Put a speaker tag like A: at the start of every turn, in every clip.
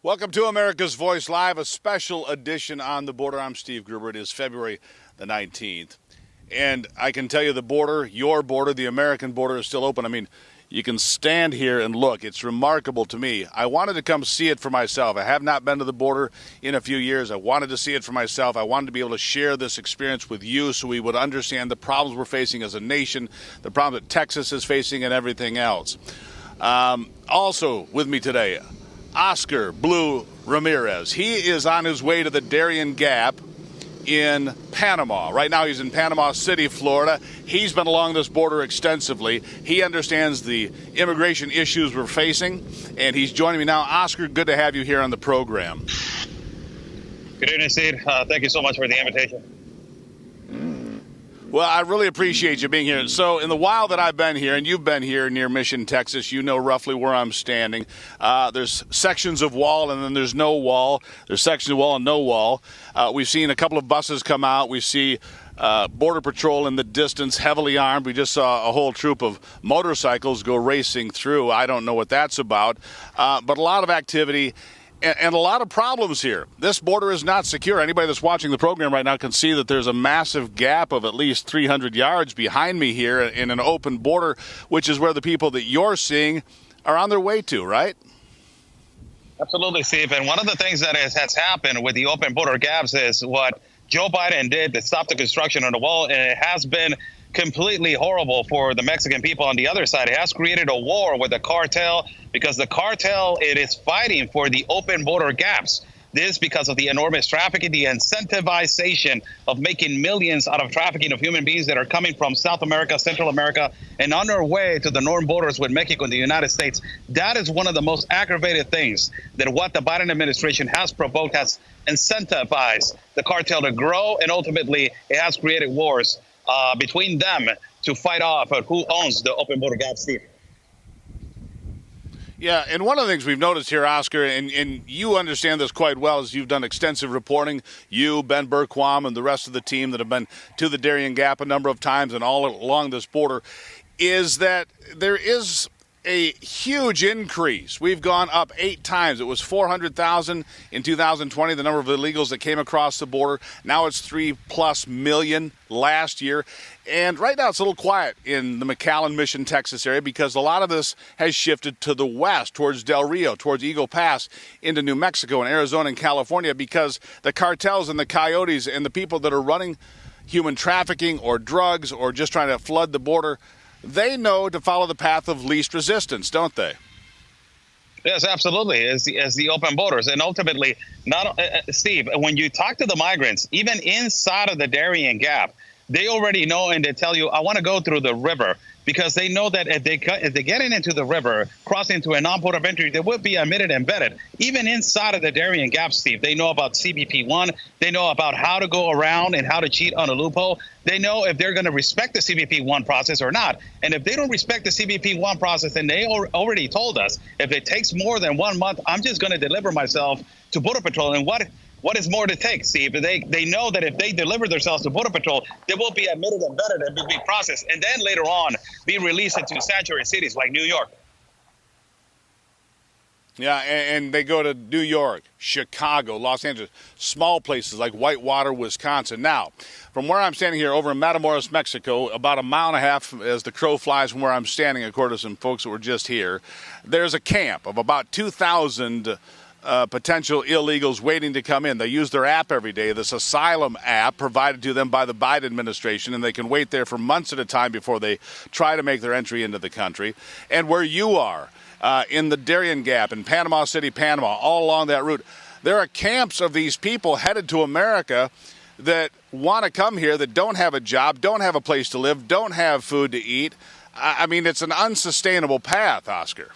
A: Welcome to America's Voice Live, a special edition on the border. I'm Steve Gruber. It is February the 19th. And I can tell you the border, your border, the American border is still open. I mean, you can stand here and look. It's remarkable to me. I wanted to come see it for myself. I have not been to the border in a few years. I wanted to see it for myself. I wanted to be able to share this experience with you so we would understand the problems we're facing as a nation, the problems that Texas is facing, and everything else. Also with me today, Oscar Blue Ramirez. He is on his way to the Darien Gap in Panama. Right now he's in Panama City, Florida. He's been along this border extensively. He understands the immigration issues we're facing, and he's joining me now. Oscar, good to have you here on the program.
B: Good evening, Steve. Thank you so much for the invitation.
A: Well, I really appreciate you being here. So in the while that I've been here, and you've been here near Mission, Texas, you know roughly where I'm standing. There's sections of wall, and then there's no wall. There's sections of wall and no wall. We've seen a couple of buses come out. We see Border Patrol in the distance, heavily armed. We just saw a whole troop of motorcycles go racing through. I don't know what that's about, but a lot of activity. And a lot of problems here. This border is not secure. Anybody that's watching the program right now can see that there's a massive gap of at least 300 yards behind me here in an open border, which is where the people that you're seeing are on their way to, right?
B: Absolutely, Steve. And one of the things that has happened with the open border gaps is what Joe Biden did to stop the construction on the wall, and it has been completely horrible for the Mexican people on the other side. It has created a war with the cartel because the cartel, it is fighting for the open border gaps. This because of the enormous trafficking, the incentivization of making millions out of trafficking of human beings that are coming from South America, Central America, and on their way to the northern borders with Mexico and the United States. That is one of the most aggravated things that what the Biden administration has provoked, has incentivized the cartel to grow, and ultimately it has created wars between them to fight off who owns the open border gap, Steve.
A: Yeah, and one of the things we've noticed here, Oscar, and you understand this quite well, as you've done extensive reporting, you, Ben Berquam, and the rest of the team that have been to the Darien Gap a number of times and all along this border, is that there is a huge increase. We've gone up 8 times. It was 400,000 in 2020, the number of illegals that came across the border. Now it's 3+ million last year. And right now it's a little quiet in the McAllen, Mission, Texas area because a lot of this has shifted to the west, towards Del Rio, towards Eagle Pass, into New Mexico and Arizona and California, because the cartels and the coyotes and the people that are running human trafficking or drugs or just trying to flood the border, they know to follow the path of least resistance, don't they?
B: Yes, absolutely. As the open borders, and ultimately, Steve, when you talk to the migrants, even inside of the Darien Gap, they already know, and they tell you, I want to go through the river, because they know that if they get into the river, crossing into a non-port of entry, they will be admitted and vetted. Even inside of the Darien Gap, Steve, they know about CBP-1. They know about how to go around and how to cheat on a loophole. They know if they're going to respect the CBP-1 process or not. And if they don't respect the CBP-1 process, then they already told us, if it takes more than 1 month, I'm just going to deliver myself to Border Patrol. And what is more to take, Steve? They know that if they deliver themselves to Border Patrol, they will be admitted and vetted and be processed, and then later on be released into sanctuary cities like New York.
A: Yeah, and they go to New York, Chicago, Los Angeles, small places like Whitewater, Wisconsin. Now, from where I'm standing here over in Matamoros, Mexico, about a mile and a half as the crow flies from where I'm standing, according to some folks that were just here, there's a camp of about 2,000 potential illegals waiting to come in. They use their app every day, this asylum app provided to them by the Biden administration, and they can wait there for months at a time before they try to make their entry into the country. And where you are, in the Darien Gap, in Panama City, Panama, all along that route, there are camps of these people headed to America that want to come here, that don't have a job, don't have a place to live, don't have food to eat. I mean, it's an unsustainable path, Oscar.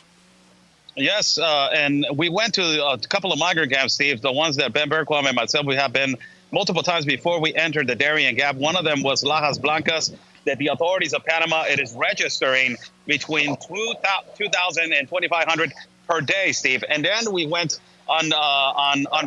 B: Yes, and we went to a couple of migrant camps, Steve, the ones that Ben Berquam and myself, we have been multiple times before we entered the Darien Gap. One of them was Lajas Blancas, that the authorities of Panama, it is registering between 2,000 and 2,500 per day, Steve. And then we went on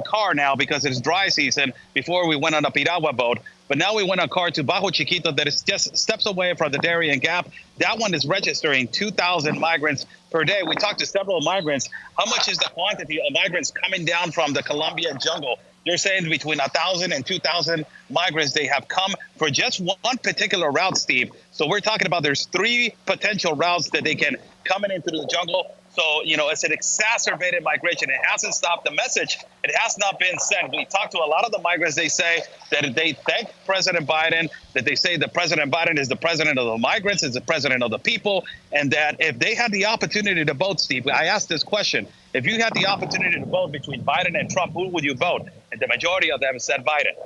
B: car now because it's dry season. Before we went on a piragua boat. But now we went on car to Bajo Chiquito that is just steps away from the Darien Gap. That one is registering 2,000 migrants per day. We talked to several migrants. How much is the quantity of migrants coming down from the Colombian jungle? They're saying between 1,000 and 2,000 migrants they have come for just one particular route, Steve. So we're talking about there's 3 potential routes that they can come into the jungle. So, it's an exacerbated migration. It hasn't stopped. The message, it has not been sent. We talked to a lot of the migrants. They say that they thank President Biden, that they say that President Biden is the president of the migrants, is the president of the people, and that if they had the opportunity to vote, Steve, I asked this question, if you had the opportunity to vote between Biden and Trump, who would you vote? And the majority of them said Biden.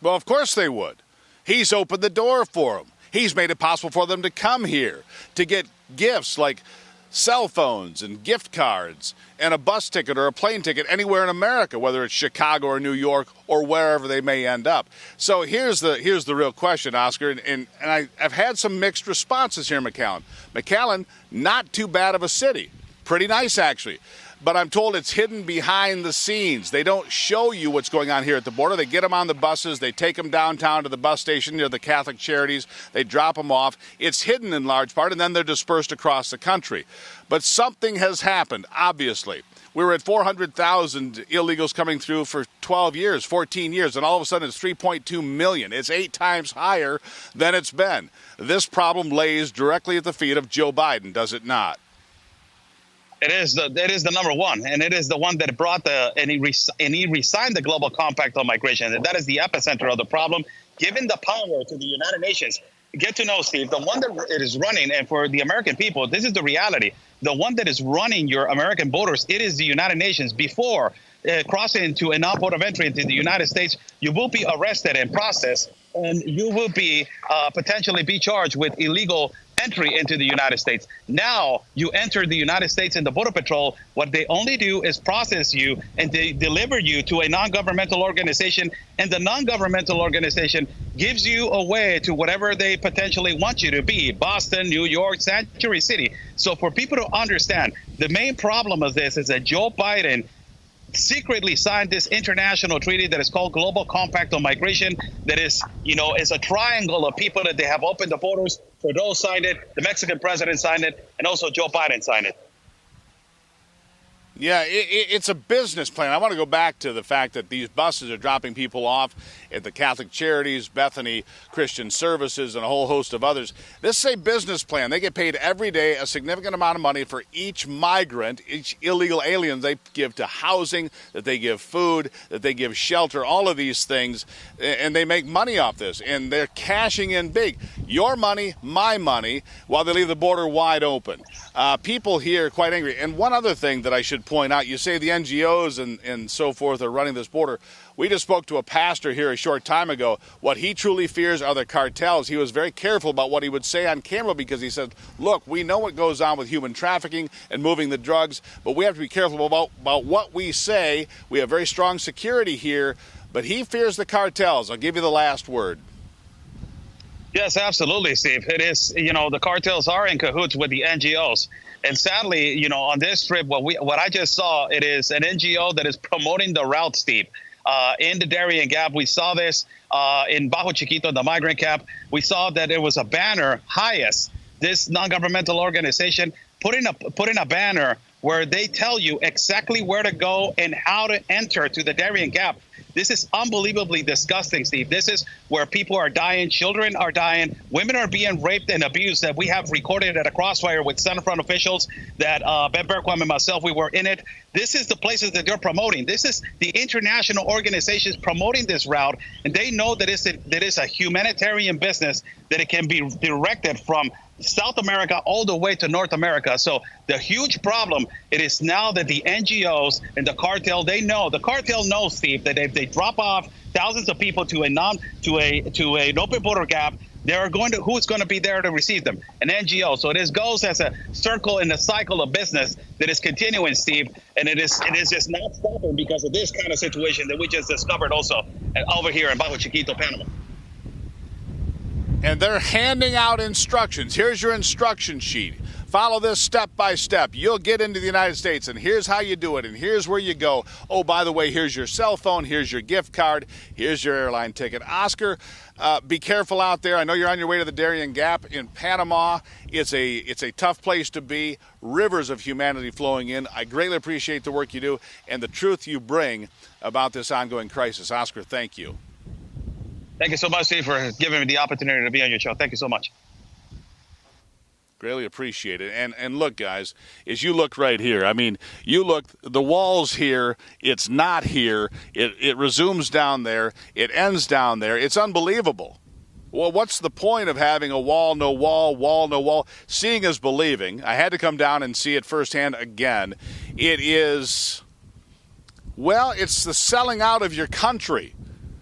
A: Well, of course they would. He's opened the door for them. He's made it possible for them to come here, to get gifts like cell phones and gift cards and a bus ticket or a plane ticket anywhere in America, whether it's Chicago or New York or wherever they may end up. So here's the real question, Oscar, and I've had some mixed responses here in McAllen. McAllen, not too bad of a city. Pretty nice, actually. But I'm told it's hidden behind the scenes. They don't show you what's going on here at the border. They get them on the buses. They take them downtown to the bus station near the Catholic Charities. They drop them off. It's hidden in large part, and then they're dispersed across the country. But something has happened, obviously. We were at 400,000 illegals coming through for 12 years, 14 years, and all of a sudden it's 3.2 million. It's 8 times higher than it's been. This problem lays directly at the feet of Joe Biden, does it not?
B: It is the number one, and it is the one that brought and he resigned the Global Compact on Migration, and that is the epicenter of the problem. Given the power to the United Nations, get to know, Steve, the one that it is running, and for the American people, this is the reality. The one that is running your American borders, it is the United Nations. Before crossing into a non-port of entry into the United States, you will be arrested and processed, and you will be potentially be charged with illegal entry into the United States. Now you enter the United States and the Border Patrol, what they only do is process you and they deliver you to a non-governmental organization, and the non-governmental organization gives you away to whatever they potentially want you to be, Boston, New York, Sanctuary City. So for people to understand, the main problem of this is that Joe Biden secretly signed this international treaty that is called Global Compact on Migration, that is, is a triangle of people that they have opened the borders. Trudeau signed it, the Mexican president signed it, and also Joe Biden signed it.
A: Yeah, it's a business plan. I want to go back to the fact that these buses are dropping people off at the Catholic Charities, Bethany Christian Services, and a whole host of others. This is a business plan. They get paid every day a significant amount of money for each migrant, each illegal alien they give to housing, that they give food, that they give shelter, all of these things, and they make money off this, and they're cashing in big. Your money, my money, while they leave the border wide open. People here are quite angry. And one other thing that I should point out, you say the NGOs and so forth are running this border. We just spoke to a pastor here a short time ago. What he truly fears are the cartels. He was very careful about what he would say on camera because he said, look, we know what goes on with human trafficking and moving the drugs, but we have to be careful about what we say. We have very strong security here, but he fears the cartels. I'll give you the last word.
B: Yes, absolutely, Steve. It is, the cartels are in cahoots with the NGOs. And sadly, on this trip, what I just saw, it is an NGO that is promoting the route, Steve. In the Darien Gap, we saw this in Bajo Chiquito, the migrant camp. We saw that there was a banner, HIAS, this non-governmental organization, putting a banner where they tell you exactly where to go and how to enter to the Darien Gap. This is unbelievably disgusting, Steve. This is where people are dying, children are dying, women are being raped and abused, that we have recorded at a crossfire with Centerfront officials that Ben Bergquam and myself, we were in it. This is the places that they're promoting. This is the international organizations promoting this route, and they know that it's a humanitarian business, that it can be directed from South America all the way to North America. So the huge problem, it is now that the NGOs and the cartel, the cartel knows, Steve, that if they drop off thousands of people to an open border gap, who's going to be there to receive them? An NGO. So this goes as a circle in the cycle of business that is continuing, Steve, and it is just not stopping because of this kind of situation that we just discovered also over here in Bajo Chiquito, Panama.
A: And they're handing out instructions. Here's your instruction sheet. Follow this step by step. You'll get into the United States, and here's how you do it, and here's where you go. Oh, by the way, here's your cell phone, here's your gift card, here's your airline ticket. Oscar, be careful out there. I know you're on your way to the Darien Gap in Panama. It's a tough place to be. Rivers of humanity flowing in. I greatly appreciate the work you do and the truth you bring about this ongoing crisis. Oscar, thank you.
B: Thank you so much, Steve, for giving me the opportunity to be on your show. Thank you so much.
A: Greatly appreciate it. And look, guys, as you look right here, I mean, you look, the wall's here, it's not here, it resumes down there, it ends down there. It's unbelievable. Well, what's the point of having a wall, no wall, wall, no wall? Seeing is believing. I had to come down and see it firsthand again. It is, well, it's the selling out of your country.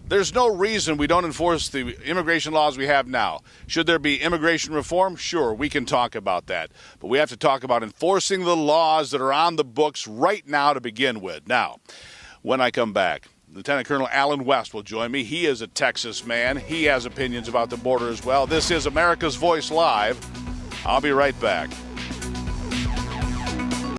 A: There's no reason we don't enforce the immigration laws we have now. Should there be immigration reform? Sure, we can talk about that. But we have to talk about enforcing the laws that are on the books right now to begin with. Now, when I come back, Lieutenant Colonel Alan West will join me. He is a Texas man. He has opinions about the border as well. This is America's Voice Live. I'll be right back.